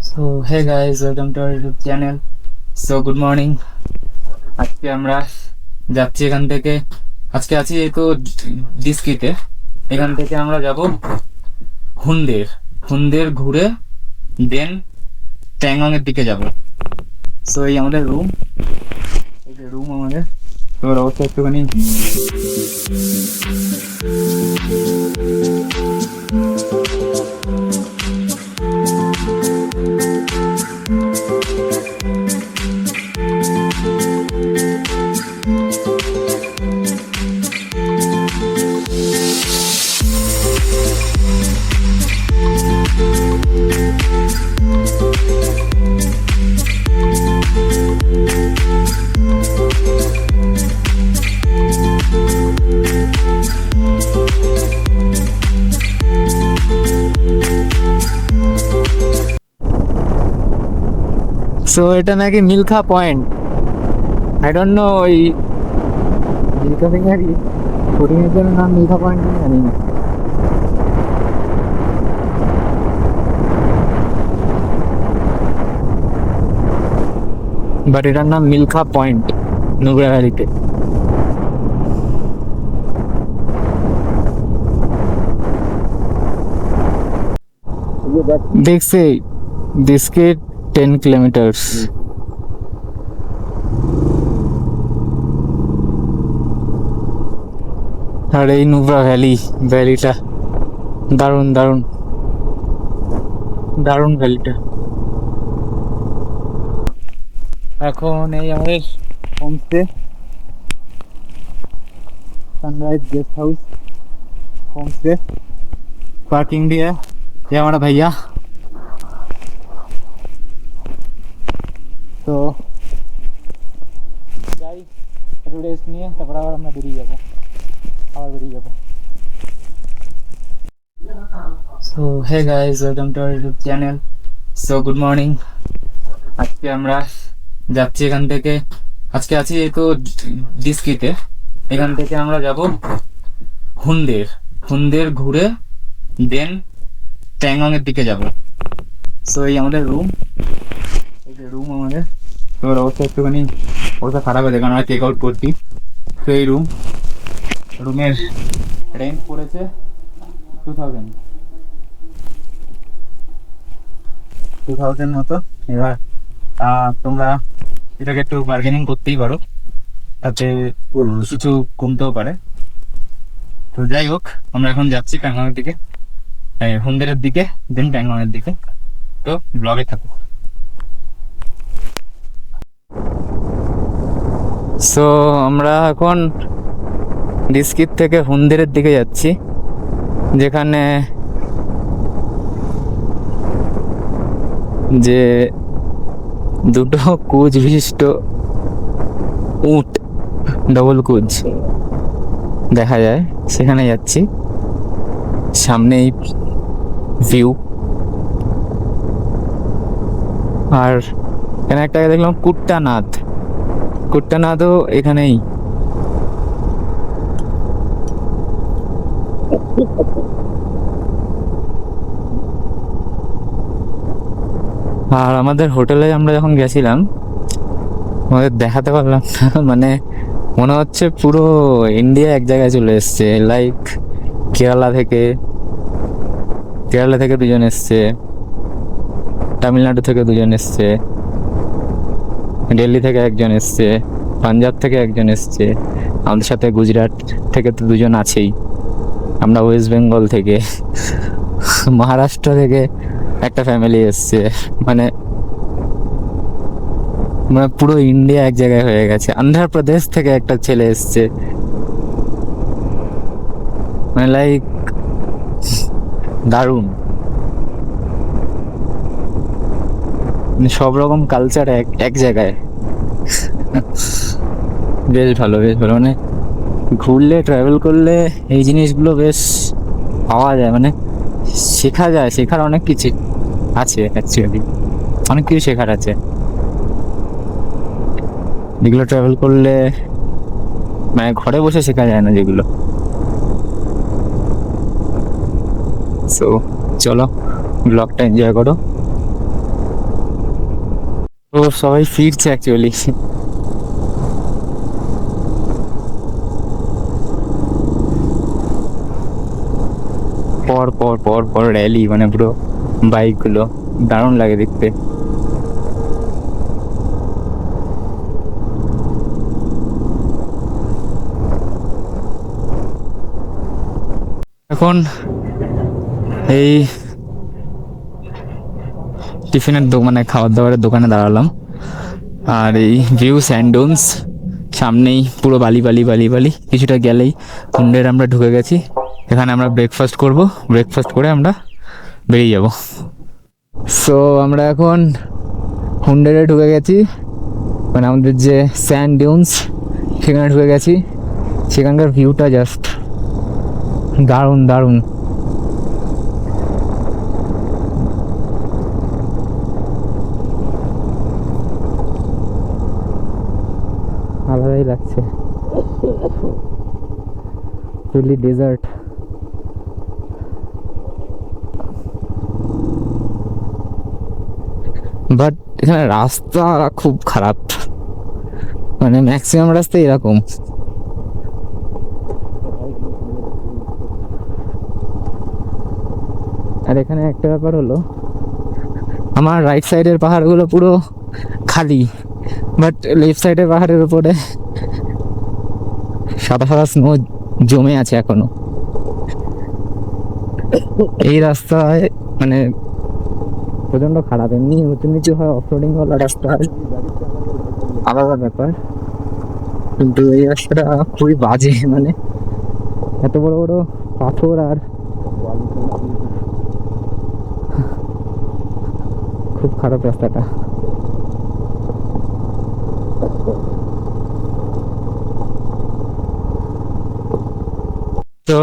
So hey guys, welcome to our YouTube channel. So good morning. আজকে আমরা যাচ্ছি এখান থেকে। আজকে আছি এই তো ডিস্কিতে। এখান থেকে আমরা যাব হুন্দের। হুন্দের ঘুরে দেন ট্যাংলং এর দিকে যাব। সো এই আমাদের রুম, এই যে রুম আমাদের। তোমার অবস্থা একটুখানি। সো এটা নাকি Milkha point. I don't know ওই মিল্খা সিং নাকি শুটিং এর জন্য নাম মিল্খা পয়েন্ট, আমি জানি না। বাট এটার নাম মিল্খা পয়েন্ট, নুব্রা ভ্যালিতে। দেখছি দিসকে 10 কিলোমিটার। আর এই নুব্রা ভ্যালিটা দারুণ দারুণ দারুণ ভ্যালিটা। এখন এই আমাদের homestay, sunrise guest house home stay. Parking भी है। ये हमारा भैया। তো যাই একটু রেস্ট নিয়ে, তারপর আবার আমরা বেরিয়ে যাবো। So hey guys, welcome to our YouTube channel. So good morning. আজকে আমরা যাচ্ছি এখান থেকে। আজকে আছি এই তো ডিস্কিতে। এখান থেকে আমরা যাব হুন্দের। হুন্দের ঘুরে দেন ট্যাংলং এর দিকে যাব। সো এই আমাদের রুম, এই যে রুম আমাদের। তোমার অবস্থা একটুখানি অবস্থা খারাপ হয়েছে, কারণ আমরা চেক আউট করছি। তো এই রুমের রেন্ট পড়েছে 2000 মতো। এবার তোমরা এটাকে একটু বার্গেনিং করতেই পারো, তাতে কিছু কমতেও পারে। তো যাই হোক, আমরা এখন যাচ্ছি ট্যাংলং এর দিকে, হুন্দেরের দিকে, দেন ট্যাংলং এর দিকে। তো ব্লগে থাকো। সো আমরা এখন ডিস্কিট থেকে হুন্দেরের দিকে যাচ্ছি, যেখানে যে দুটো কুচ বিশিষ্ট উট, ডবল কুচ দেখা যায়, সেখানে যাচ্ছি। সামনেই ভিউ। আর এখানে একটা দেখলাম কুট্টানাথও এখানেই। আর আমাদের হোটেলে আমরা যখন গেছিলাম, আমাদের দেখাতে পারলাম না, মানে মনে হচ্ছে পুরো ইন্ডিয়া এক জায়গায় চলে এসছে। লাইক কেরালা থেকে দুজন এসছে, তামিলনাড়ু থেকে দুজন এসছে, দিল্লি থেকে একজন এসছে, পাঞ্জাব থেকে একজন এসছে, আমাদের সাথে গুজরাট থেকে তো দুজন আছেই, আমরা ওয়েস্ট বেঙ্গল থেকে, মহারাষ্ট্র থেকে একটা ফ্যামিলি এসছে। মানে মানে পুরো ইন্ডিয়া এক জায়গায় হয়ে গেছে। অন্ধ্রপ্রদেশ থেকে একটা ছেলে এসছে, মানে লাইক দারুণ। মানে সব রকম কালচার এক জায়গায়। বেশ ভালো মানে ঘুরলে, ট্রাভেল করলে এই জিনিসগুলো বেশ পাওয়া যায়, মানে শেখার অনেক কিছু আছে। অ্যাকচুয়ালি অনেক কিছু শেখার আছে, যেগুলো ট্রাভেল করলে মানে ঘরে বসে শেখা যায় না যেগুলো। সো চলো ব্লগটা এনজয় করো। তো সবাই ফিরছে অ্যাকচুয়ালি। পর পর পর পর র্যালি, মানে পুরো বাইকগুলো দারুণ লাগে দেখতে। এখন এই টিফিনের দোকানে, খাবার দাবারের দোকানে দাঁড়ালাম। আর এই ভিউ স্যান্ডুনস, সামনেই পুরো বালি বালি বালি বালি। কিছুটা গেলেই হুন্ডের আমরা ঢুকে গেছি। এখানে আমরা ব্রেকফাস্ট করব, ব্রেকফাস্ট করে আমরা বেরিয়ে যাব। সো আমরা এখন হুন্ডেরে ঢুকে গেছি, মানে আমাদের যে স্যান্ড ডিউনস সেখানে ঢুকে গেছি। সেখানকার ভিউটা জাস্ট দারুণ দারুণ। আলাদাই লাগছে, ফুলি ডেজার্ট। বাট এখানে রাস্তা খুব খারাপ, মানে ম্যাক্সিমাম রাস্তা এরকম। আর এখানে একটা ব্যাপার হলো, আমার রাইট সাইডের পাহাড়গুলো পুরো খালি, বাট লেফট সাইডের পাহাড়ের উপরে সাদা সাদা স্নো জমে আছে এখনো। এই রাস্তায় মানে প্রচন্ড খারাপ। এমনি উঁচু নিচু হয়, অফরোডিং ওয়ালা রাস্তা হয়, আলাদা ব্যাপার। কিন্তু এই রাস্তাটা খুবই বাজে, মানে এত বড় বড় পাথর আর খুব খারাপ রাস্তাটা। তো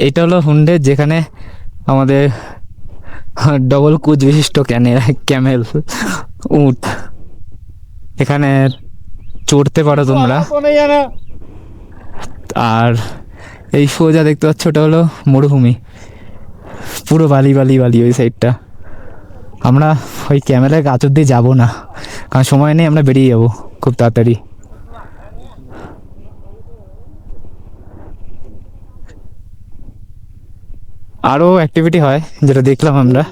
এইটা হলো হুন্ডে, যেখানে আমাদের ডবল কুচ বিশিষ্ট ক্যামেল উট। এখানে চড়তে পারো তোমরা। আর এই সোজা দেখতে পাচ্ছ, ওটা হলো মরুভূমি, পুরো বালি বালি বালি ওই সাইডটা। আমরা ওই ক্যামেরার গাছ দিয়ে যাবো না, কারণ সময় নেই, আমরা বেরিয়ে যাবো খুব তাড়াতাড়ি। আরও অ্যাক্টিভিটি হয় যেটা দেখলাম আমরা,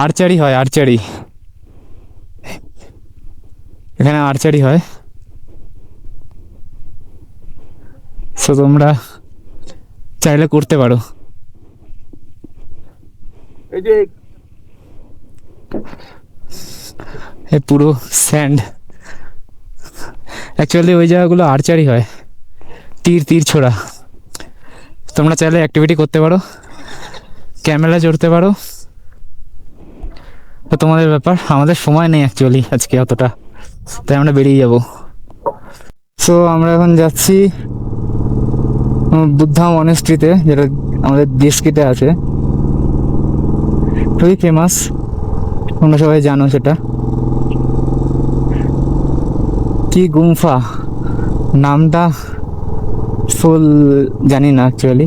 আর্চারি হয়, আর্চারি। এখানে আর্চারি হয়, সো তোমরা চাইলে করতে পারো। এই পুরো স্যান্ড, অ্যাকচুয়ালি ওই জায়গাগুলো আর্চারি হয়, তীর তীর ছোড়া। তোমরা চাইলে অ্যাক্টিভিটি করতে পারো, ক্যামেরা চড়তে পারো, তো তোমাদের ব্যাপার। আমাদের সময় নেই অ্যাকচুয়ালি আজকে অতটা, তাই আমরা বেরিয়ে যাব। সো আমরা এখন যাচ্ছি বুদ্ধা মনেস্ট্রিতে, যেটা আমাদের ডিস্ট্রিক্টে আছে, খুবই ফেমাস, তোমরা সবাই জানো সেটা। কি গুম্ফা নামটা ফুল জানি না অ্যাকচুয়ালি।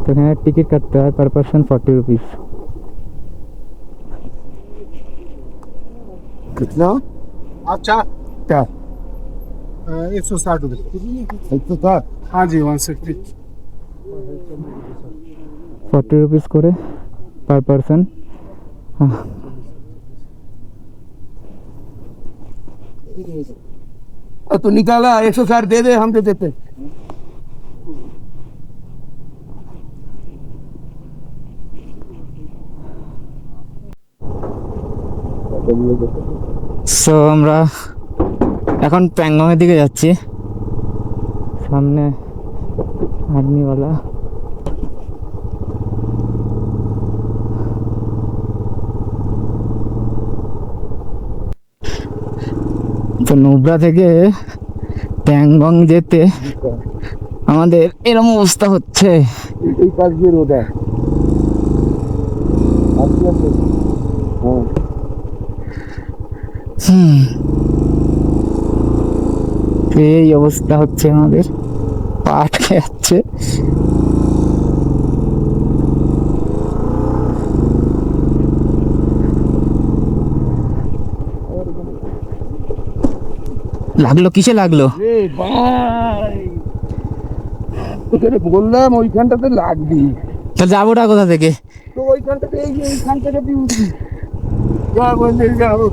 তো এখানে টিকিট কাটতে হয়, পার পার্সন 40 रुपीज। कितना? अच्छा क्या? 160 रुपये। 160? हाँ जी 160। 40 रुपीज করে পার পার্সন। तो निकाला 160 दे दे, हम दे देते। সো আমরা এখন প্যাংগংয়ের দিকে যাচ্ছি, সামনে আর্মিওয়ালা। তো নুব্রা থেকে প্যাংগং যেতে আমাদের এরকম অবস্থা হচ্ছে। এই পাশ দিয়ে রোড আছে। এই অবস্থা হচ্ছে আমাদের, পা আটকে যাচ্ছে। লাগলো, কিসে লাগলো? রে ভাই, তোকে বললাম ওইখানটাতে লাগবি। তা যাবোটা কোথা থেকে? তো ওইখানটাতে, এইখান থেকে তুই উঠবি। যা বললি যাবো।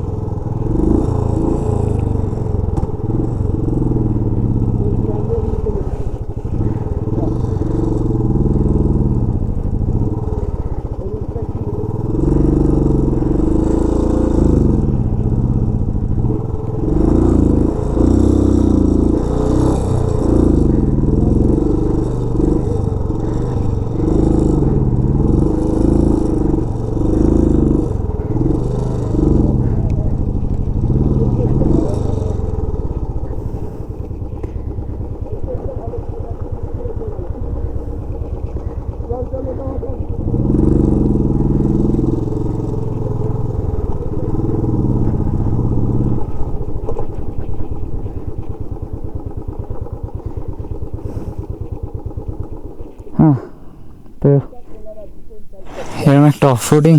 হ্যাঁ, তো এরকম একটা অফরোডিং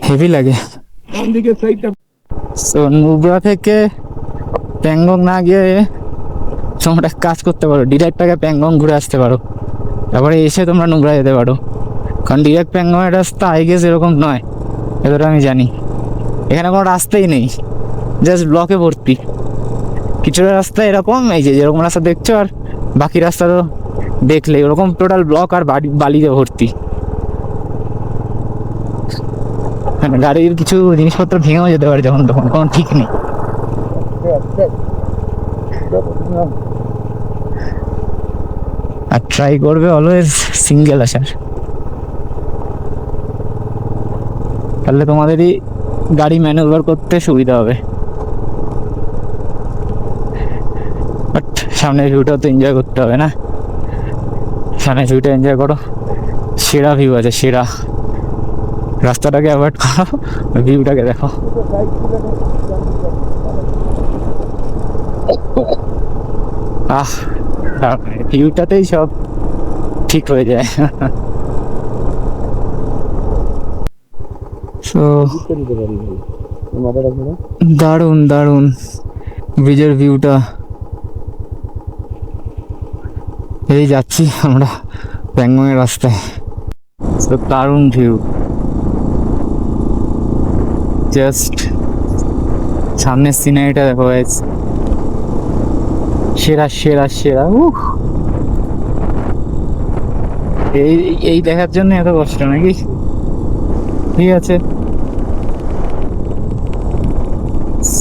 হেভি লাগে। কোন দিকে সাইডটা? সো নুব্রা থেকে প্যাংগং না গিয়ে তোমরা এক কাজ করতে পারো, ডিরেক্ট আগে প্যাংগং ঘুরে আসতে পারো, তারপরে এসে তোমরা নুব্রা যেতে পারো। কারণ ডিরেক্ট প্যাংগংয়ের রাস্তা আই গেস এরকম নয়, এতটা আমি জানি। এখানে কোনো রাস্তাই নেই, জাস্ট ব্লকে ভর্তি। কিছুটা রাস্তা এরকম, এই যে যেরকম রাস্তা দেখছো, আর বাকি রাস্তা তো দেখলে ওরকম টোটাল ব্লক আর বালিতে ভর্তি। মানে গাড়ির কিছু জিনিসপত্র ভেঙেও যেতে পারে যখন তখন, কোনো ঠিক নেই। আর ট্রাই করবে অলওয়েজ সিঙ্গেল আসার, তাহলে তোমাদেরই গাড়ি ম্যানুভার করতে সুবিধা হবে। বাট সামনের ভিউটাও তো এনজয় করতে হবে না? সামনের ভিউটা এনজয় করো, সেরা ভিউ আছে, সেরা। রাস্তাটাকে অ্যাভয়েড করো, ভিউটাকে দেখো। আহ, ভিউটাতেই সব ঠিক হয়ে যায়। তো দারুণ দারুণ ব্রিজের ভিউটা। এই যাচ্ছি আমরা প্যাংগংয়ের রাস্তায়। তো দারুণ ভিউ, জাস্ট সামনের সিনারিটা দেখো গাইস, সেরা সেরা সেরা। এই এই দেখার জন্য এত কষ্ট নাকি? ঠিক আছে,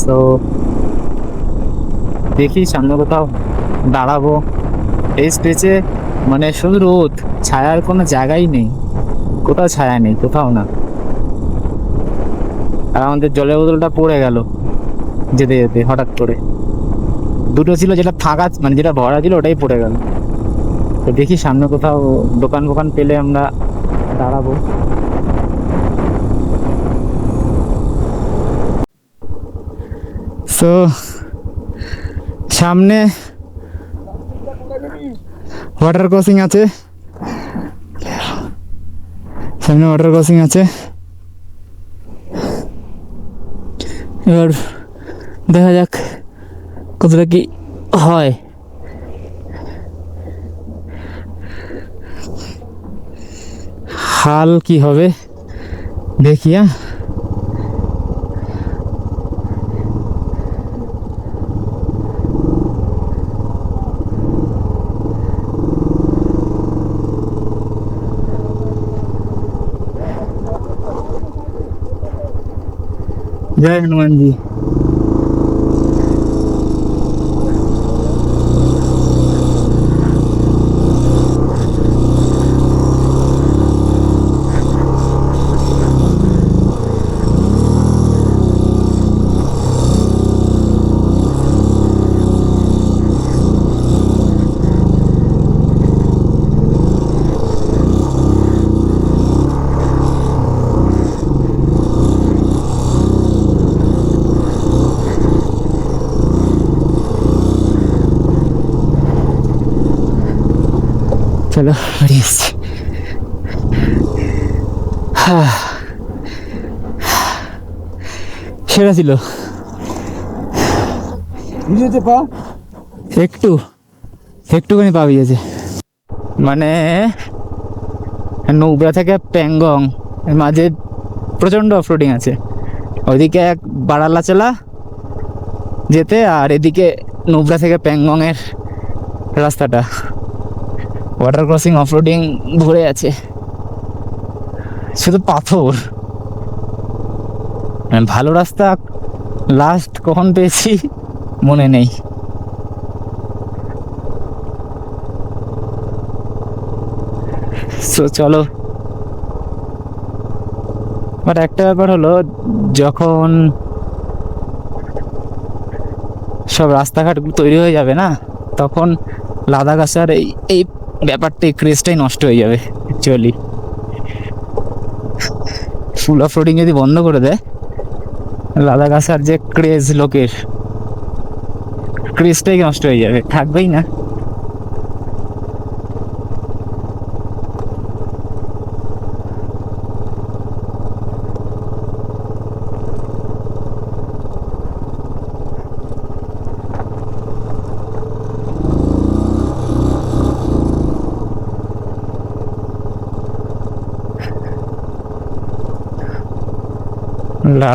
তো দেখি সামনে কোথাও দাঁড়াবো। এই স্পেসে মানে শুধু রোদ, ছায়ার কোনো জায়গাই নেই, কোথাও ছায়া নেই, কোথাও না। আর আমাদের জলের বোতলটা পড়ে গেল যেতে যেতে, হঠাৎ করে। দুটো ছিল, যেটা ফাঁকা মানে যেটা ভরা ছিল ওটাই পড়ে গেল। তো দেখি সামনে কোথাও দোকান ফোকান পেলে আমরা দাঁড়াবো। সো সামনে ওয়াটার ক্রসিং আছে, সামনে ওয়াটার ক্রসিং আছে। এবার দেখা যাক কতটা কি হয়। হাল কি হবে দেখি। जय हनुमान जी। চলো বেরিয়ে এসছি। সেরা ছিল ভিডিওতে পা একটুখানি পা ভিজেছে। মানে নৌবরা থেকে প্যাংগং এর মাঝে প্রচণ্ড অফরোডিং আছে। ওইদিকে এক বারালাচলা যেতে, আর এদিকে নৌবরা থেকে প্যাংগংয়ের রাস্তাটা ওয়াটার ক্রসিং অফরোডিং ভরে আছে, শুধু পাথর। ভালো রাস্তা লাস্ট কখন পেয়েছি মনে নেই। সো চলো, বাট একটা ব্যাপার হলো, যখন সব রাস্তাঘাটগুলো তৈরি হয়ে যাবে না, তখন লাদাখ আসার এই ব্যাপারটা, এই ক্রেজটাই নষ্ট হয়ে যাবে অ্যাকচুয়ালি। ফুল অফ রোডিং যদি বন্ধ করে দেয়, লাদাখ আসার যে ক্রেজ, লোকের ক্রেজটাই নষ্ট হয়ে যাবে, থাকবেই না।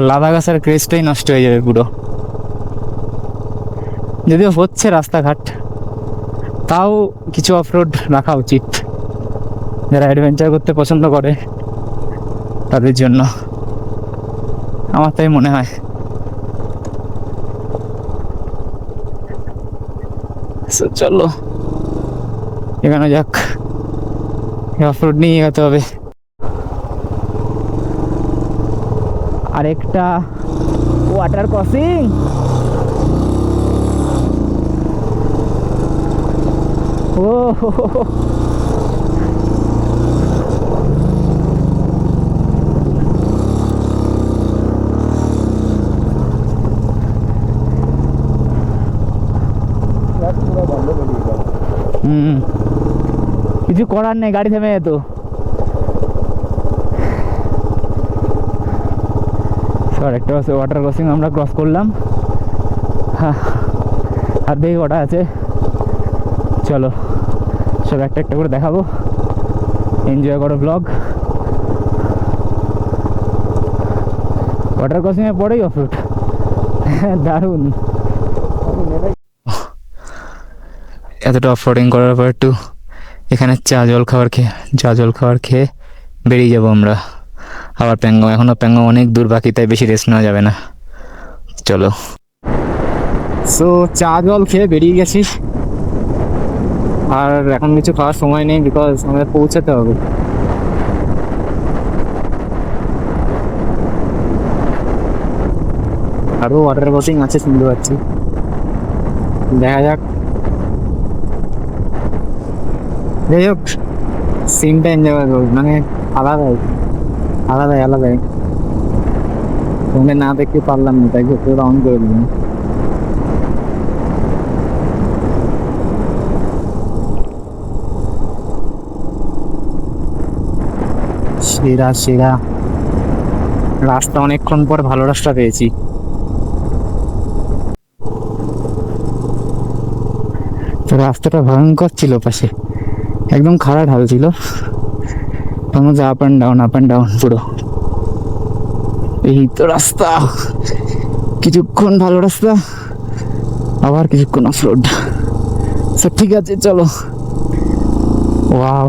লাদাখ আসার ক্রেজটাই নষ্ট হয়ে যাবে পুরো। যদিও হচ্ছে রাস্তাঘাট, তাও কিছু অফরোড রাখা উচিত যারা অ্যাডভেঞ্চার করতে পছন্দ করে তাদের জন্য, আমার তাই মনে হয়। চলো এখানে যাক, অফরোড নিয়ে এগোতে হবে। আরেকটা ওয়াটার ক্রসিং, ও কিছু করার নেই, গাড়ি থেমে যেত। একটা ওয়াটার ক্রসিং আমরা ক্রস করলাম, আর দেখি কটা আছে। চলো সব একটা একটা করে দেখাবো, এনজয় করো ব্লগ। ওয়াটার ক্রসিং এর পরেই অফরোড, দারুণ। এতটা অফরোডিং করার পর একটু এখানে চা জল খাবার খেয়ে বেরিয়ে যাবো আমরা আবার প্যাংগং। এখনো প্যাংগং অনেক দূর বাকি, তাই বেশি রেস্ট নেওয়া যাবে না। চলো, সো চা জল খেয়ে বেরিয়ে গেছি, আর এখন কিছু খাওয়ার সময় নেই, বিকজ আমাদের পৌঁছাতে হবে। আরও ওয়াটার ক্রসিং আছে শুনতে পাচ্ছি, দেখা যাক। যাই হোক, সিনটা এনজয় করবো, মানে আলাদাই ফোনে না দেখতে পারলাম না, তাই পুরো অন করে দিলাম। সেরা রাস্তা, অনেকক্ষণ পর ভালো রাস্তা পেয়েছি। তো রাস্তাটা ভয়ঙ্কর ছিল, পাশে একদম খাড়া ঢাল ছিল, তার মধ্যে আপ অ্যান্ড ডাউন পুরো। এই তো রাস্তা, কিছুক্ষণ ভালো রাস্তা, আবার কিছুক্ষণ অফ রোড। সব ঠিক আছে, চলো। ওয়াও,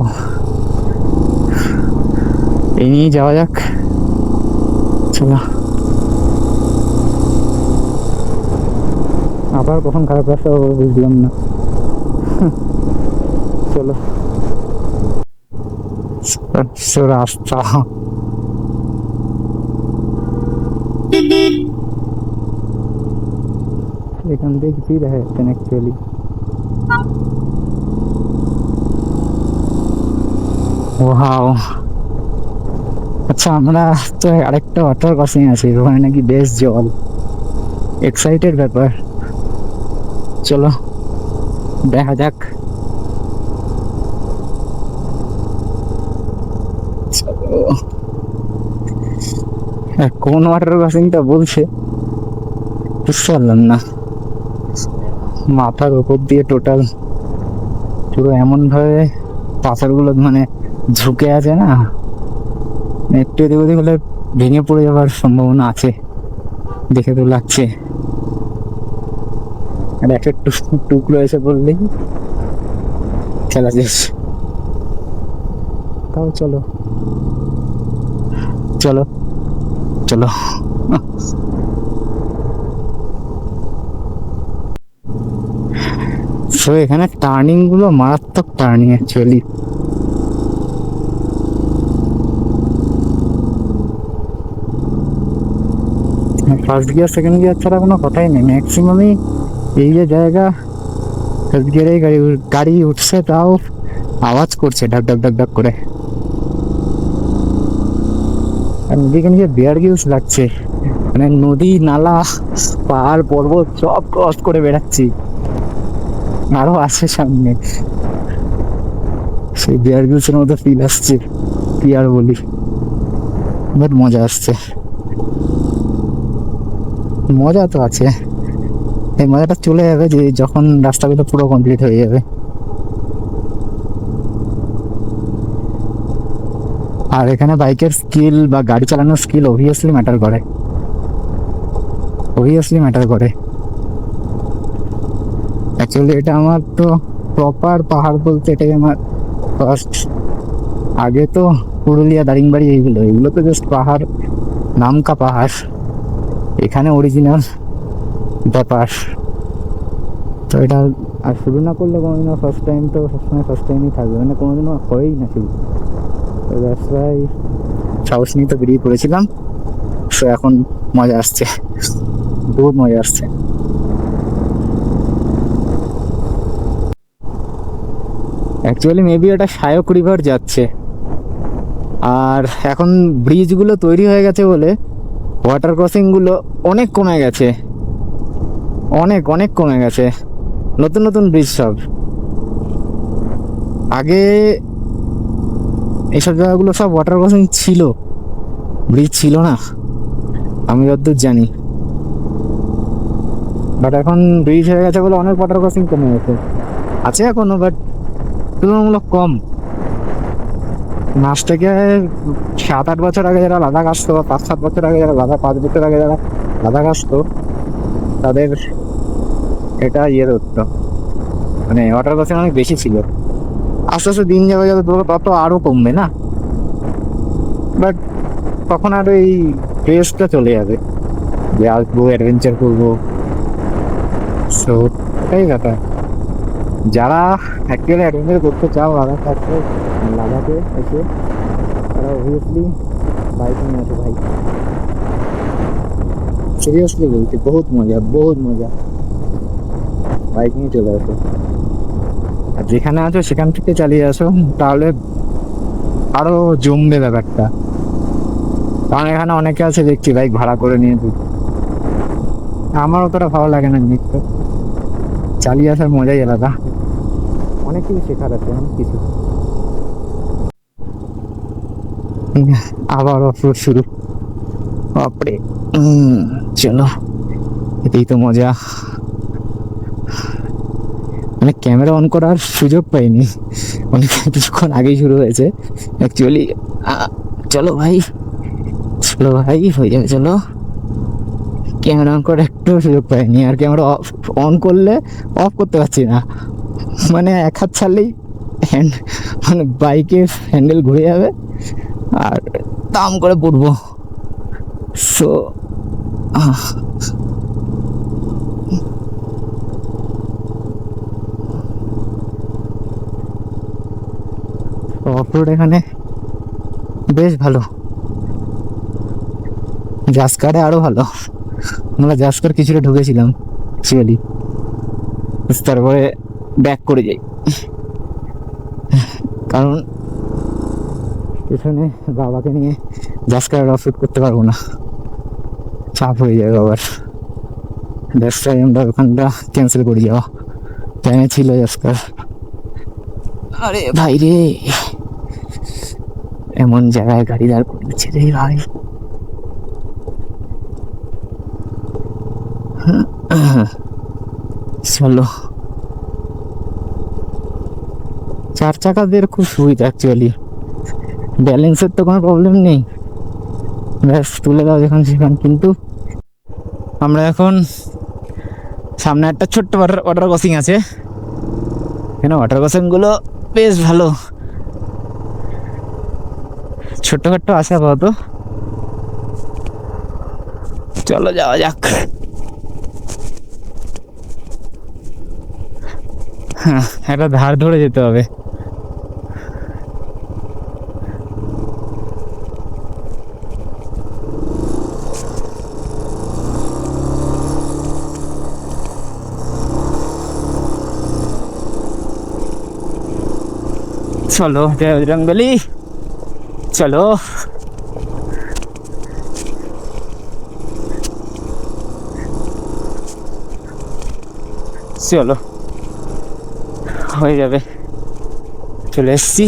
এই নিয়ে যাওয়া যাক, চলো। আবার কখন খারাপ রাস্তা বুঝলাম না, চলো। রাস্তা এখান থেকে কিছুই দেখা যাচ্ছে না অ্যাকচুয়ালি। ওয়াও, আচ্ছা আমরা তো আরেকটা ওয়াটার ক্রসিং আছে, ওখানে নাকি বেশ জল, এক্সাইটেড ব্যাপার। চলো দেখা যাক। কোন ওয়াটার ক্রসিংটা বলছে বুঝতে পারলাম না। মাথার উপর দিয়ে টোটাল পুরো এমন ভাবে পাথরগুলো মানে ঝুঁকে আছে না, একটু এদিক ওদিক হলে ভেঙে পড়ে যাওয়ার সম্ভাবনা আছে, দেখে তো লাগছে। আর একটা টুকরো এসে পড়লেই খেলা শেষ। তাও চলো চলো চলো। তো এখানে টার্নিং গুলো মারাত্মক turning actually. First gear second gear ছাড়া কোনো কথাই নেই, ম্যাক্সিমামই এই যে জায়গা ফার্স্ট গিয়ারে গাড়ি উঠছে তাও আওয়াজ করছে ডাক ডাক ডাক ডাক করে। আর নদীকে নিজে বেয়ার গিউস লাগছে, মানে নদী নালা পাহাড় পর্বত সব ক্রস করে বেড়াচ্ছি, আরো আছে সামনে। সেই বেয়ার গিউসের মতো ফিল আসছে, কি আর বলি, বাট মজা আসছে। মজা তো আছে, এই মজাটা চলে যাবে যে যখন রাস্তাগুলো পুরো কমপ্লিট হয়ে যাবে। আর এখানে বাইকের স্কিল বা গাড়ি চালানোর স্কিল অবভিয়াসলি ম্যাটার করে, অবভিয়াসলি ম্যাটার করে। অ্যাকচুয়ালি এটা আমার তো প্রপার পাহাড় বলতে এটাই আমার ফার্স্ট। আগে তো পুরুলিয়া দারিংবাড়ি এগুলো তো জাস্ট পাহাড়, নামকা পাহাড়। এখানে অরিজিনাল ব্যাপার। তো এটা আর শুরু না করলে কোনোদিনও ফার্স্ট টাইম তো সবসময় ফার্স্ট টাইমই থাকবে, মানে কোনোদিনও হবেই না শুরু। তো দ্যাটস ওয়াই সাহস নিয়ে তো বেরিয়ে পড়েছিলাম। সো এখন মজা আসছে, বহুত মজা আসছে। অ্যাকচুয়ালি মেবি এটা সায়ক রিভার যাচ্ছে, আর এখন ব্রিজগুলো তৈরি হয়ে গেছে বলে ওয়াটার ক্রসিংগুলো অনেক কমে গেছে, অনেক অনেক কমে গেছে। নতুন নতুন ব্রিজ সব। আগে এইসব জায়গাগুলো সব ওয়াটার ক্রসিং ছিল, ব্রিজ ছিল না আমি যতদূর জানি। বাট এখন ব্রিজ হয়ে গেছে বলে অনেক ওয়াটার ক্রসিং কমে গেছে, আছে এখনো বাট তুলনামূলক কম। আজ থেকে 7-8 বছর আগে যারা লাদাখ আসতো, বা 5-7 বছর আগে যারা লাদাখ, 5 বছর আগে যারা লাদাখ আসতো, তাদের এটা ধরতো, মানে ওয়াটার ক্রসিং অনেক বেশি ছিল। আস্তে আস্তে দিন যাবে যাবে তত আরো কমবে না, বাট তখন আর এই ক্রেজটা চলে যাবে যে আসবো অ্যাডভেঞ্চার করবো। সো এটাই ব্যাপার, যারা অ্যাকচুয়ালি অ্যাডভেঞ্চার করতে চাও লাদাখে এসে, তারা অবভিয়াসলি বাইক নিয়ে আসে ভাই। সিরিয়াসলি বলছি, বহুত মজা, বহুত মজা, বাইক নিয়ে চলে আসো। আর যেখানে আছো সেখান থেকে চালিয়ে আসো, তাহলে আরো জমবে ব্যাপারটা। কারণ এখানে অনেকে আছে দেখছি বাইক ভাড়া করে নিয়ে ঘুরছে। আমার অতটা ভালো লাগে না জিনিসটা, চালিয়ে আসার মজাই আলাদা। অনেক কিছু শেখার আছে, অনেক কিছু। আবার অফরোড শুরু, বাপরে। চলো, এটাই তো মজা। মানে ক্যামেরা অন করার সুযোগ পাইনি, অনেক কিছুক্ষণ আগেই শুরু হয়েছে অ্যাকচুয়ালি। চলো ভাই, চলো ভাই, হয়ে যাবে, চলো। ক্যামেরা অন করার একটু সুযোগ পাইনি, আর ক্যামেরা অন করলে অফ করতে পারছি না, মানে এক হাত ছাড়লেই মানে বাইকের হ্যান্ডেল ঘুরে যাবে আর দাম করে পড়বো। সো অফরোড এখানে বেশ ভালো, জাসকারে আরো ভালো। আমরা জাসকার কিছুটা ঢুকেছিলাম অ্যাকচুয়ালি, তারপরে ব্যাক করে যাই, কারণ পেছনে বাবাকে নিয়ে জাসকার অফরোড করতে পারবো না, চাপ হয়ে যাবে আবার। দ্যাটস ওয়াই আমরা ওখানটা ক্যান্সেল করে যাওয়া, প্ল্যানে ছিল জাসকার। আরে ভাই রে, এমন জায়গায় গাড়ি দাঁড় করিয়েছে রে ভাই। চলো, চার চাকাদের খুব সুবিধা অ্যাকচুয়ালি, ব্যালেন্সের তো কোনো প্রবলেম নেই, ব্যাস তুলে দাও যেখান সেখান। কিন্তু আমরা এখন সামনে একটা ছোট্ট ওয়াটার ক্রসিং আছে, এখানে ওয়াটার ক্রসিং গুলো বেশ ভালো, ছোট্টখাট্ট আছে আপাতত। চলো যাওয়া যাক। হ্যাঁ, একটা ধার ধরে যেতে হবে। চলো জয় বজরংবলী, চলো। চলো, হয়ে যাবে, চলে এসছি।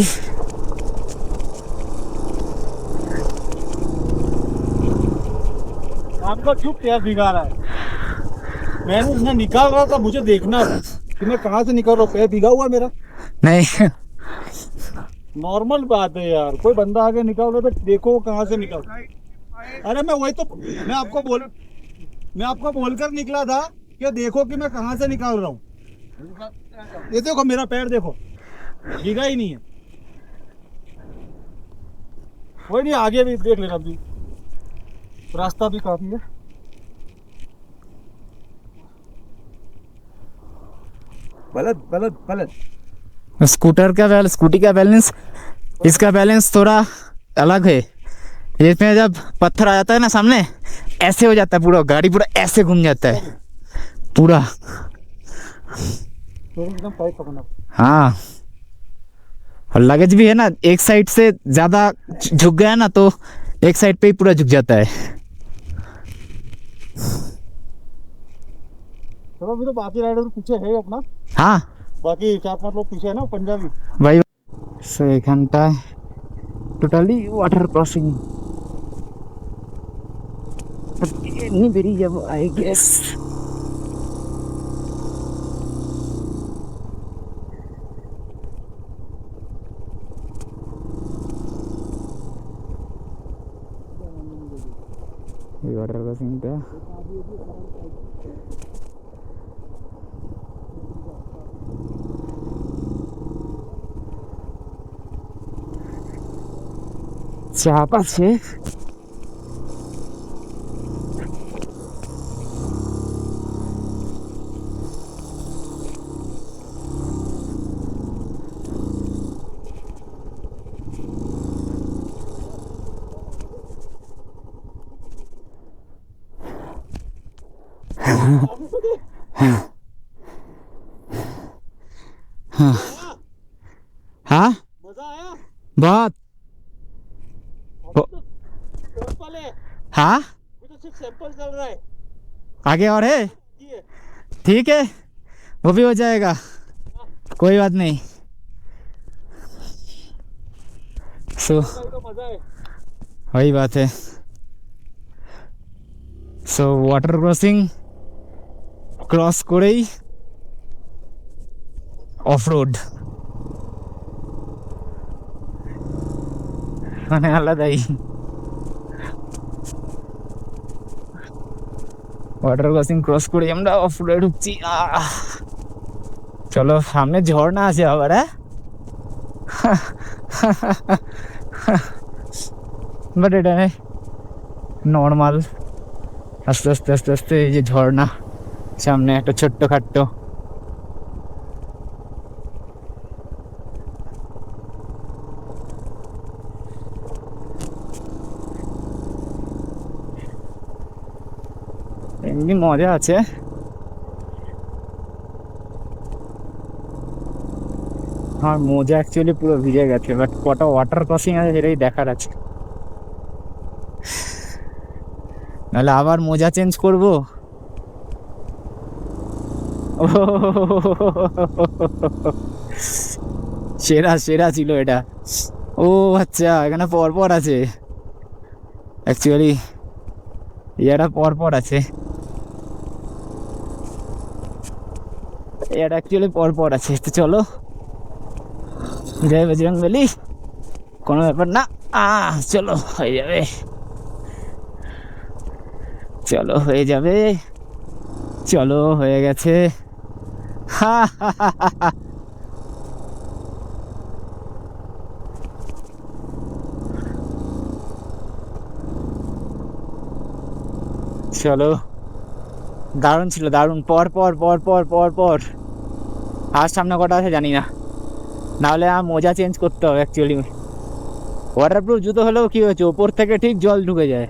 आपका क्यों पैर भिगा रहा है? मैं निकाल रहा था, मुझे देखना था कि मैं कहाँ से निकल रहा हूँ। पैर भिगा हुआ मेरा। नहीं, नॉर्मल बात है यार, कोई बंदा आगे निकल रहा है तो देखो कहाँ से निकल। अरे मैं वही तो मैं आपको बोलकर निकला था कि देखो कि मैं कहाँ से निकाल रहा हूँ। ये देखो मेरा पैर देखो, भीगा ही नहीं है। कोई नहीं, आगे भी देख लेना, अभी रास्ता भी काफी है। गलत। स्कूटी का बैलेंस, इसका बैलेंस थोड़ा अलग है। इसमें जब पत्थर आ जाता है ना सामने, ऐसे हो जाता है, पूरा गाड़ी पूरा ऐसे घूम जाता है पूरा। तो एकदम टाइट पकड़ना। हाँ, और लगेज भी है ना, एक साइड से ज्यादा झुक गया ना तो एक साइड पे ही पूरा झुक जाता है। चलो अभी तो बाकी राइडर पीछे है अपना, हाँ बाकी 4-5 लोग पीछे है ना, पंजाबी। भाई। सो এখানটায় টোটালি ওয়াটার ক্রসিং, এমনি বেরিয়ে যাবো আই গেস। এই ওয়াটার ক্রসিংটা চাপ আছে। हाँ मजा आया बहुत। सैंपल है, हाँ अभी तो सिर्फ सैंपल चल रहा है। आगे और है, ये ठीक है, वो भी हो जाएगा, कोई बात नहीं। सो तो मजा है। वही बात है। सो ওয়াটার ক্রসিং ক্রস করেই অফ রোড, মানে আলাদাই। ওয়াটার ক্রসিং ক্রস করে আমরা অফ রোডে ঢুকছি। চলো, সামনে ঝর্ণা আছে আবার। হ্যাঁ, বাট এটা নর্মাল। আস্তে আস্তে আস্তে আস্তে এই যে ঝর্ণা, সামনে একটা ছোট্ট খাট্ট। এমনি মজা আছে। আমার মোজা অ্যাকচুয়ালি পুরো ভিজে গেছে, বাট কটা ওয়াটার ক্রসিং আছে সেটাই দেখার আছে, নাহলে আবার মোজা চেঞ্জ করবো। সেরা সেরা ছিল এটা। ও আচ্ছা, এখানে পরপর আছে অ্যাকচুয়ালি, এটা পরপর আছে, এটা অ্যাকচুয়ালি পরপর আছে। তো চলো, জয় বজরং বলি, কোনো ব্যাপার না। চলো হয়ে যাবে, চলো হয়ে যাবে, চলো হয়ে গেছে। হা হা হা হা হা। চলো, দারুণ ছিল, দারুণ, পর পর পর পর পর পর। আর সামনে কটা আছে জানি না, নাহলে আর মোজা চেঞ্জ করতে হবে অ্যাকচুয়ালি। ওয়াটারপ্রুফ জুতো হলেও কি হয়েছে, ওপর থেকে ঠিক জল ঢুকে যায়।